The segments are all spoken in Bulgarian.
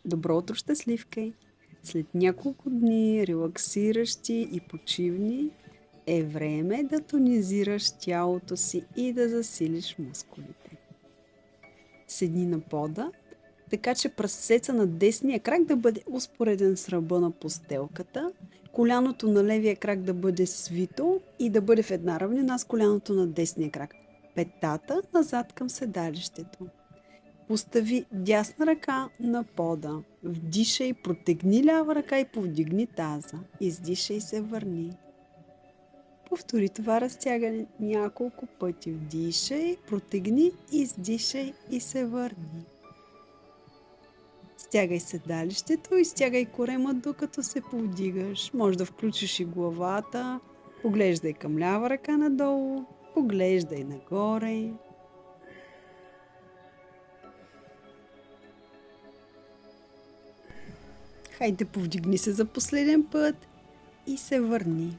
Добро утро, щастливкай! След няколко дни релаксиращи и почивни е време да тонизираш тялото си и да засилиш мускулите. Седни на пода, така че пръстеца на десния крак да бъде успореден с ръба на постелката, коляното на левия крак да бъде свито и да бъде в една равнина с коляното на десния крак. Петата назад към седалището. Постави дясна ръка на пода. Вдишай, протегни лява ръка и повдигни таза. Издишай и се върни. Повтори това разтягане няколко пъти. Вдишай, протегни, издишай и се върни. Стягай седалището и стягай корема, докато се повдигаш. Може да включиш и главата. Поглеждай към лява ръка надолу. Поглеждай нагоре. Хайде, повдигни се за последен път и се върни.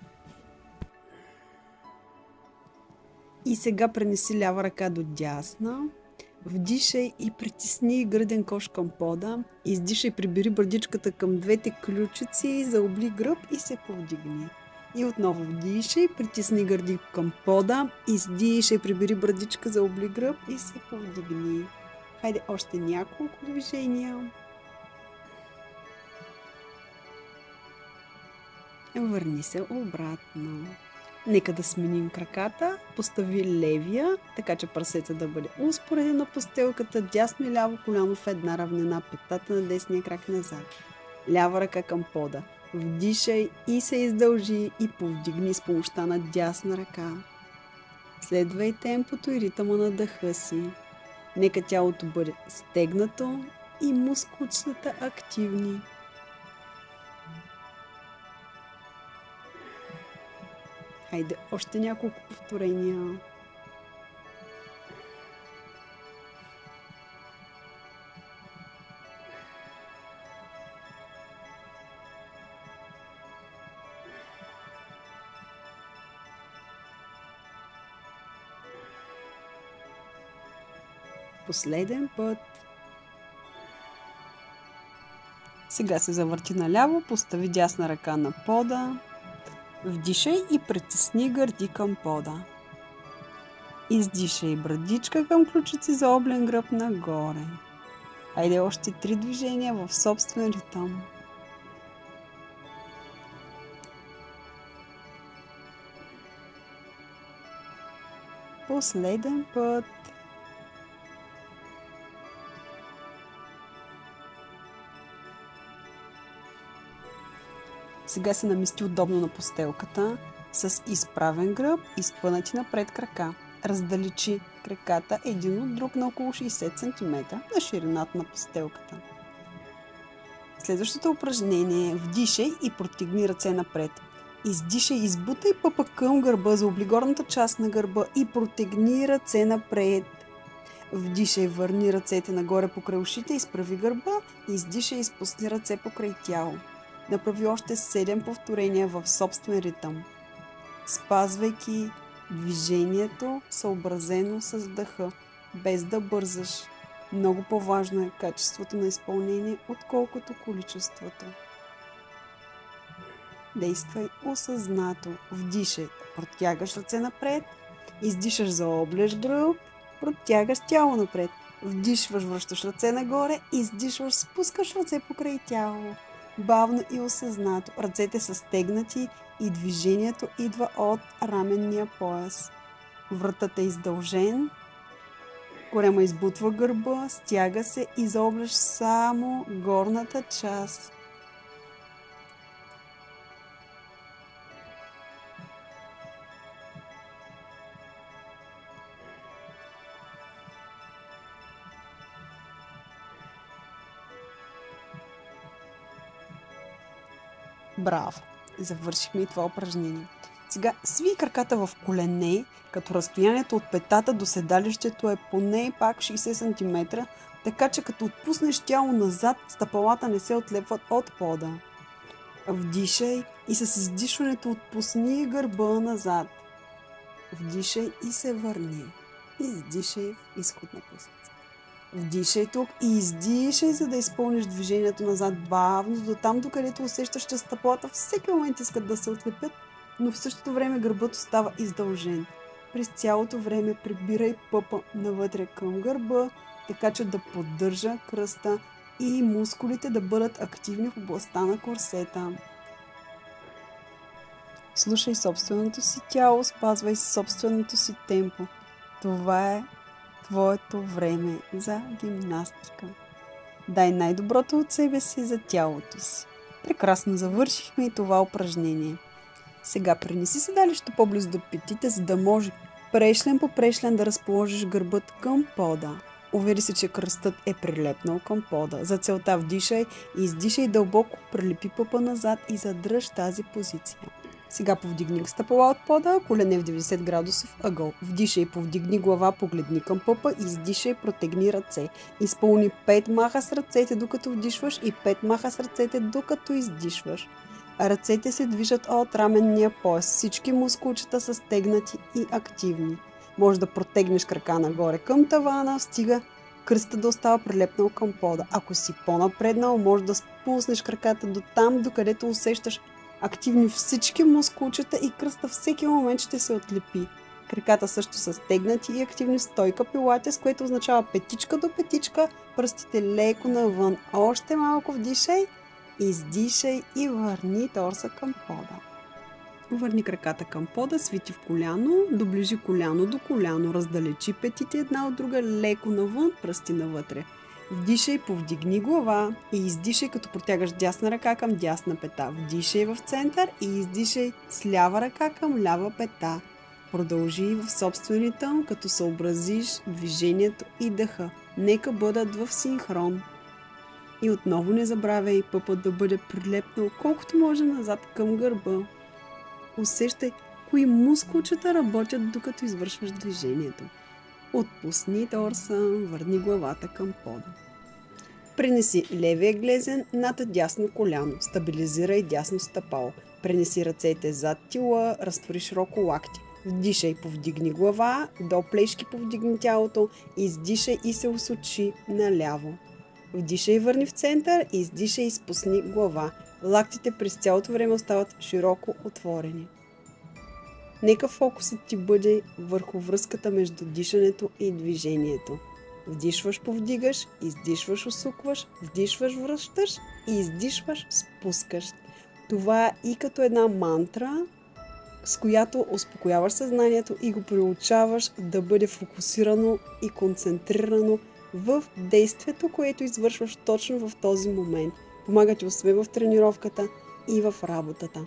И сега пренеси лява ръка до дясна. Вдишай и притисни гръден кош към пода. Издишай, прибери брадичката към двете ключици, заобли гръб и се повдигни. И отново вдишай, притисни гърди към пода. Издишай, прибери брадичка, заобли гръб и се повдигни. Хайде, още няколко движения. Върни се обратно. Нека да сменим краката. Постави левия, така че прасеца да бъде успореден на постелката, дясно и ляво коляно в една равнина, петата на десния крак назад. Лява ръка към пода. Вдишай и се издължи и повдигни с помощта на дясна ръка. Следвай темпото и ритъма на дъха си. Нека тялото бъде стегнато и мускулчетата активни. Хайде, още няколко повторения. Последен път. Сега се завърти наляво, постави дясна ръка на пода. Вдишай и притисни гърди към пода. Издишай брадичка към ключици за облен гръб нагоре. Хайде, още 3 движения в собствен ритъм. Последен път. Сега се намести удобно на постелката с изправен гръб и спънати напред крака. Раздалечи краката един от друг на около 60 см на ширината на постелката. Следващото упражнение е вдишай и протегни ръце напред. Издишай, избутай пъпа към гърба за облигорната част на гърба и протегни ръце напред. Вдишай, върни ръцете нагоре покрай ушите, изправи гърба, издишай, изпусни ръце покрай тяло. Направи още 7 повторения в собствен ритъм, спазвайки движението съобразено с дъха, без да бързаш. Много по-важно е качеството на изпълнение, отколкото количеството. Действай осъзнато. Вдишай, протягаш ръце напред, издишаш, заобляш гръб, протягаш тяло напред. Вдишваш, връщаш ръце нагоре, издишваш, спускаш ръце покрай тяло. Бавно и осъзнато. Ръцете са стегнати и движението идва от раменния пояс. Вратът е издължен. Корема избутва гърба, стяга се и заобляш само горната част. Браво! Завършихме и това упражнение. Сега сви краката в колене, като разстоянието от петата до седалището е поне пак 60 см, така че като отпуснеш тяло назад, стъпалата не се отлепват от пода. Вдишай и с издишването отпусни гърба назад. Вдишай и се върни. Издишай в изход на позиция. Вдишай тук и издишай, за да изпълниш движението назад бавно, до там, докъдето усещаш, че стъпалата всеки момент искат да се отлепят, но в същото време гърбът остава издължен. През цялото време прибирай пъпа навътре към гърба, така че да поддържа кръста и мускулите да бъдат активни в областта на корсета. Слушай собственото си тяло, спазвай собственото си темпо. Това е твоето време за гимнастика. Дай най-доброто от себе си за тялото си. Прекрасно завършихме и това упражнение. Сега пренеси седалището по-близо до петите, за да може прешлен по прешлен да разположиш гърбът към пода. Увери се, че кръстът е прилепнал към пода. За целта вдишай и издишай дълбоко, прилепи пъпа назад и задръж тази позиция. Сега повдигни стъпала от пода, колене в 90 градусов ъгъл. Вдишай, повдигни глава, погледни към пъпа, издишай, протегни ръце. Изпълни 5 маха с ръцете, докато вдишваш и 5 маха с ръцете, докато издишваш. Ръцете се движат от раменния пояс. Всички мускулчета са стегнати и активни. Може да протегнеш крака нагоре към тавана, стига кръстът да остава прилепнал към пода. Ако си по-напреднал, може да спуснеш краката до там, докъдето усещаш активни всички мускулчета и кръста всеки момент ще се отлепи. Краката също са стегнати и активни в стойка пилатес, което означава петичка до петичка, пръстите леко навън. Още малко вдишай, издишай и върни торса към пода. Върни краката към пода, свити в коляно, доближи коляно до коляно, раздалечи петите една от друга, леко навън, пръсти навътре. Вдишай, повдигни глава и издишай, като протягаш дясна ръка към дясна пета. Вдишай в център и издишай с лява ръка към лява пета. Продължи в собствен ритъм, като съобразиш движението и дъха. Нека бъдат в синхрон. И отново не забравяй пъпът да бъде прилепнал колкото може назад към гърба. Усещай кои мускулчета работят, докато извършваш движението. Отпусни торса, върни главата към пода. Пренеси левия глезен над дясно коляно, стабилизирай дясно стъпало. Пренеси ръцете зад тила, разтвори широко лакти. Вдишай, повдигни глава, до плешки повдигни тялото, издишай и се усочи наляво. Вдишай, върни в център, издишай и спусни глава. Лактите през цялото време остават широко отворени. Нека фокусът ти бъде върху връзката между дишането и движението. Вдишваш, повдигаш, издишваш, усукваш, вдишваш, връщаш и издишваш, спускаш. Това е и като една мантра, с която успокояваш съзнанието и го приучаваш да бъде фокусирано и концентрирано в действието, което извършваш точно в този момент. Помага ти освен в тренировката и в работата.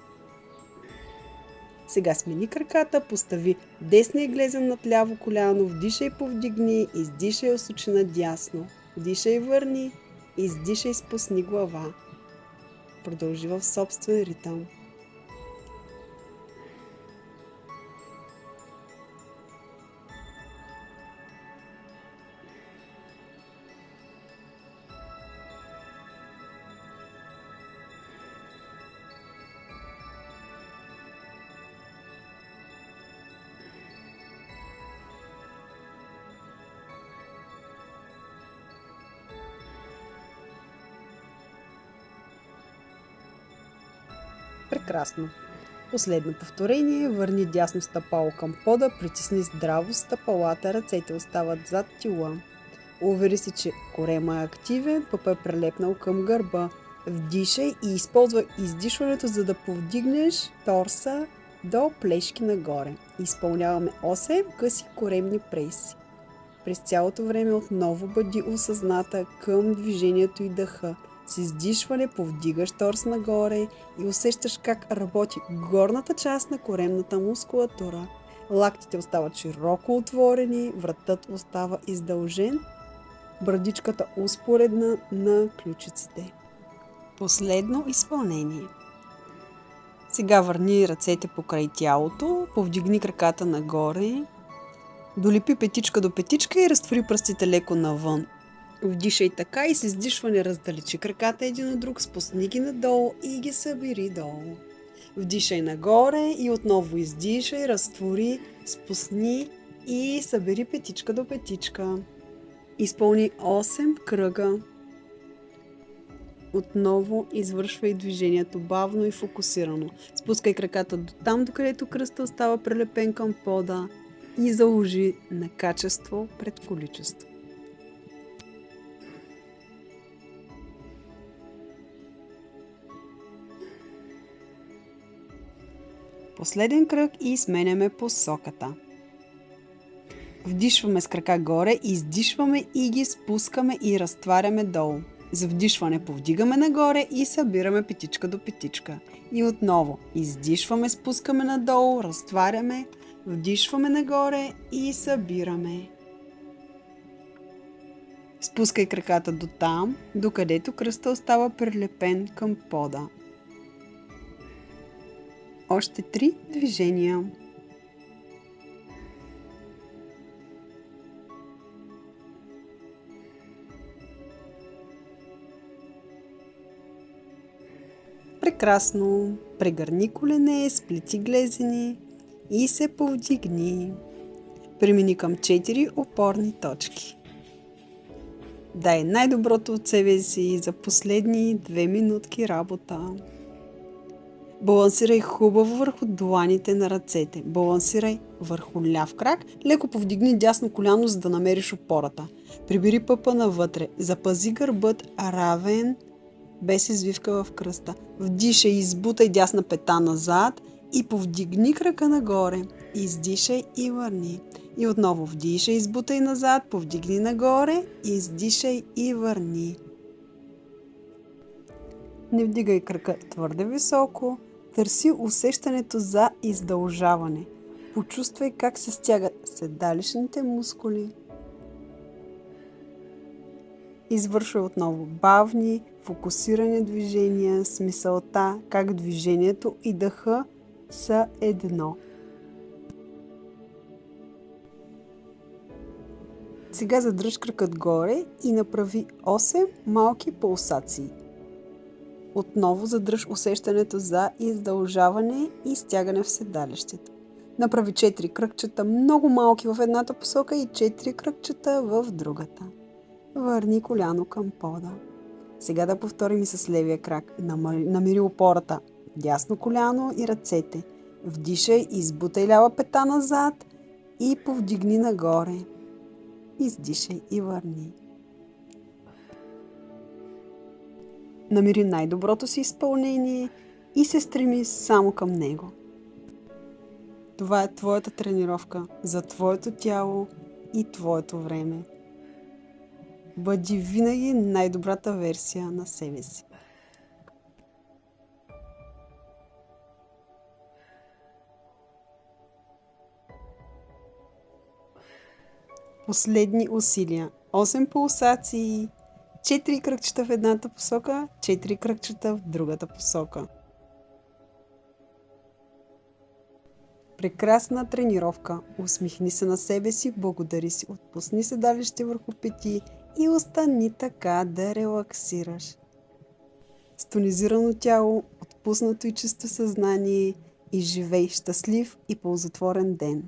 Сега смени краката, постави десния глезен над ляво коляно, вдишай, повдигни, издишай, усочи надясно. Вдишай, върни, издишай, спусни глава. Продължи в собствен ритъм. Прекрасно. Последно повторение. Върни дясно стъпало към пода, притисни здраво стъпалата, ръцете остават зад тила. Увери се, че корема е активен, пъпът е прилепнал към гърба. Вдишай и използвай издишването, за да повдигнеш торса до плешки нагоре. Изпълняваме 8 къси коремни преси. През цялото време отново бъди осъзната към движението и дъха. С издишване повдигаш торс нагоре и усещаш как работи горната част на коремната мускулатура. Лактите остават широко отворени, вратът остава издължен, брадичката успоредна на ключиците. Последно изпълнение. Сега върни ръцете покрай тялото, повдигни краката нагоре, долепи петичка до петичка и разтвори пръстите леко навън. Вдишай така и с издишване раздалечи краката един от друг, спусни ги надолу и ги събери долу. Вдишай нагоре и отново издишай, разтвори, спусни и събери петичка до петичка. Изпълни 8 кръга. Отново извършвай движението бавно и фокусирано. Спускай краката до там, докъдето кръста остава прилепен към пода и заложи на качество пред количество. Последен кръг и сменяме посоката. Вдишваме с крака горе, издишваме и ги спускаме и разтваряме долу. За вдишване повдигаме нагоре и събираме петичка до петичка. И отново издишваме, спускаме надолу, разтваряме, вдишваме нагоре и събираме. Спускай краката до там, докъдето кръста остава прилепен към пода. Още 3 движения. Прекрасно! Прегърни колене, сплети глезени и се повдигни. Премини към 4 опорни точки. Дай най-доброто от себе си за последни 2 минутки работа. Балансирай хубаво върху дланите на ръцете. Балансирай върху ляв крак. Леко повдигни дясно коляно, за да намериш опората. Прибери пъпа навътре. Запази гърбът равен, без извивка в кръста. Вдишай и избутай дясна пета назад и повдигни крака нагоре. Издишай и върни. И отново вдишай, избутай назад, повдигни нагоре, издишай и върни. Не вдигай крака твърде високо. Търси усещането за издължаване. Почувствай как се стягат седалищните мускули. Извършвай отново бавни, фокусирани движения с мисълта как движението и дъха са едно. Сега задръж кракът горе и направи 8 малки пулсации. Отново задръж усещането за издължаване и стягане в седалището. Направи 4 кръгчета много малки в едната посока и 4 кръгчета в другата. Върни коляно към пода. Сега да повторим и с левия крак. Намери опората. Дясно коляно и ръцете. Вдишай, избутай лява пета назад и повдигни нагоре. Издишай и върни. Намери най-доброто си изпълнение и се стреми само към него. Това е твоята тренировка за твоето тяло и твоето време. Бъди винаги най-добрата версия на себе си. Последни усилия. 8 пулсации, 4 кръгчета в едната посока, 4 кръгчета в другата посока. Прекрасна тренировка. Усмихни се на себе си, благодари си, отпусни седалище върху пети и остани така да релаксираш. С тонизирано тяло, отпуснато и чисто съзнание и живей щастлив и ползотворен ден.